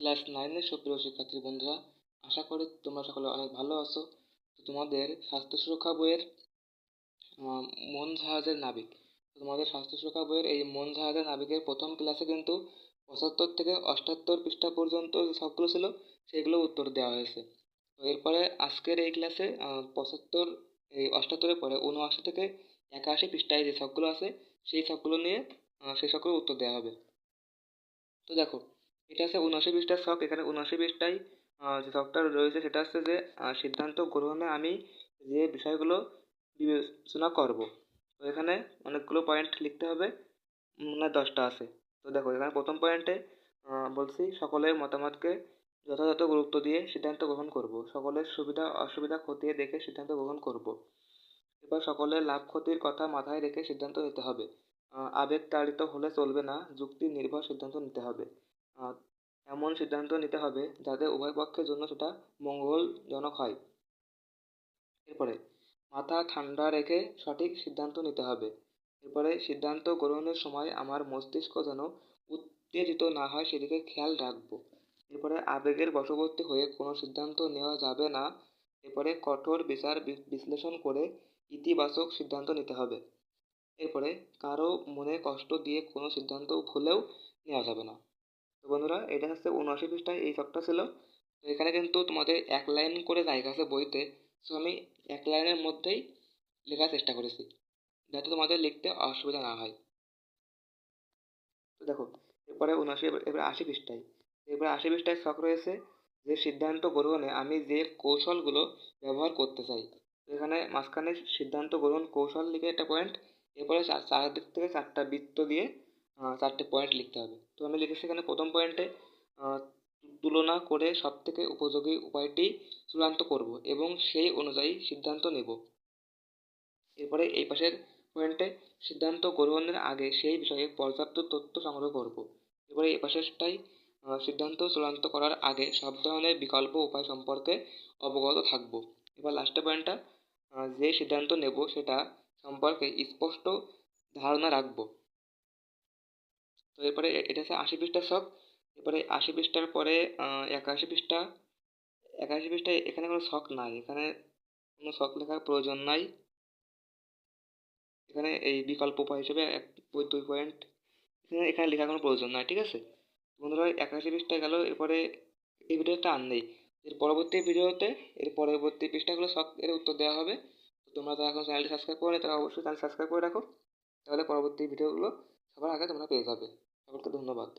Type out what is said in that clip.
Class 9-এর সুপ্রিয় শিক্ষার্থী বন্ধুরা, আশা করি তোমরা সকলে অনেক ভালো আছো। তো তোমাদের স্বাস্থ্য সুরক্ষা বইয়ের মন জাহাজের নাবিক তোমাদের স্বাস্থ্য সুরক্ষা বইয়ের এই মন জাহাজের নাবিকের প্রথম ক্লাসে কিন্তু 75 থেকে 78 পৃষ্ঠা পর্যন্ত যে সবগুলো ছিল সেগুলো উত্তর দেওয়া হয়েছে। তো এরপরে আজকের এই ক্লাসে 75 এই 78-এর পরে 79 থেকে 81 পৃষ্ঠায় যে সবগুলো আছে সেই সবগুলো নিয়ে সেই সবগুলো উত্তর দেওয়া হবে। তো দেখো, এটা আছে 79 পৃষ্ঠার শখ। এখানে 79 পৃষ্ঠায় যে শখটা রয়েছে সেটা হচ্ছে যে সিদ্ধান্ত গ্রহণে আমি যে বিষয়গুলো বিবেচনা করব। তো এখানে অনেকগুলো পয়েন্ট লিখতে হবে, মানে 10টা আছে। তো দেখো, এখানে প্রথম পয়েন্টে বলছি সকলের মতামতকে যথাযথ গুরুত্ব দিয়ে সিদ্ধান্ত গ্রহণ করব, সকলের সুবিধা অসুবিধা খতিয়ে দেখে সিদ্ধান্ত গ্রহণ করব। এবার সকলের লাভ ক্ষতির কথা মাথায় রেখে সিদ্ধান্ত নিতে হবে। আবেগ তাড়িত হলে চলবে না, যুক্তি নির্ভর সিদ্ধান্ত নিতে হবে। আহ, এমন সিদ্ধান্ত নিতে হবে যাতে উভয় পক্ষের জন্য সেটা মঙ্গলজনক হয়। এরপরে মাথা ঠান্ডা রেখে সঠিক সিদ্ধান্ত নিতে হবে। এরপরে সিদ্ধান্ত গ্রহণের সময় আমার মস্তিষ্ক যেন উত্তেজিত না হয় সেদিকে খেয়াল রাখবো। এরপরে আবেগের বশবর্তী হয়ে কোনো সিদ্ধান্ত নেওয়া যাবে না। এরপরে কঠোর বিচার বিশ্লেষণ করে ইতিবাচক সিদ্ধান্ত নিতে হবে। এরপরে কারো মনে কষ্ট দিয়ে কোনো সিদ্ধান্ত ভুলেও নেওয়া যাবে না। তো বন্ধুরা, এটা হচ্ছে 79 পৃষ্ঠায় এই সবটা ছিল। তো এখানে কিন্তু তোমাদের এক লাইন করে জায়গা আছে বইতে। সো আমি এক লাইনের মধ্যেই লেখার চেষ্টা করেছি যাতে তোমাদের লিখতে অসুবিধা না হয়। তো দেখো, এরপরে 79, এবার 80 পৃষ্ঠায়, এরপরে 80 পৃষ্ঠায় শখ রয়েছে যে সিদ্ধান্ত গ্রহণে আমি যে কৌশলগুলো ব্যবহার করতে চাই। তো এখানে মাঝখানে সিদ্ধান্ত গ্রহণ কৌশল লিখে একটা পয়েন্ট, এরপরে চারদিক থেকে 4টা বৃত্ত দিয়ে 4টে পয়েন্ট লিখতে হবে। তো আমি লিখেছি এখানে প্রথম পয়েন্টে তুলনা করে সব থেকে উপযোগী উপায়টি চূড়ান্ত করব এবং সেই অনুযায়ী সিদ্ধান্ত নেব। এরপরে এই পাশের পয়েন্টে সিদ্ধান্ত গ্রহণের আগে সেই বিষয়ে পর্যাপ্ত তথ্য সংগ্রহ করব। এবারে এই পাশেরটাই সিদ্ধান্ত চূড়ান্ত করার আগে সব ধরনের বিকল্প উপায় সম্পর্কে অবগত থাকব। এবার লাস্টের পয়েন্টটা, যে সিদ্ধান্ত নেব সেটা সম্পর্কে স্পষ্ট ধারণা রাখব। তো এরপরে এটা হচ্ছে 80 পৃষ্ঠার শখ। এরপরে 80 পৃষ্ঠার পরে 81 পৃষ্ঠা। 81 পৃষ্ঠায় এখানে কোনো শখ নাই, এখানে কোনো শখ লেখার প্রয়োজন নাই। এখানে এই বিকল্প উপায় হিসেবে 2 পয়েন্ট এখানে লেখার কোনো প্রয়োজন নাই, ঠিক আছে বন্ধুরা। 81 পৃষ্ঠায় গেল। এরপরে এই ভিডিওটা আর নেই, এর পরবর্তী ভিডিওতে এর পরবর্তী পৃষ্ঠাগুলো সব এর উত্তর দেওয়া হবে। তো তোমরা তো এখন চ্যানেলটি সাবস্ক্রাইব করে তারা অবশ্যই চ্যানেল সাবস্ক্রাইব করে রাখো, তাহলে পরবর্তী ভিডিওগুলো সবার আগে তোমরা পেয়ে যাবে। সকলকে ধন্যবাদ।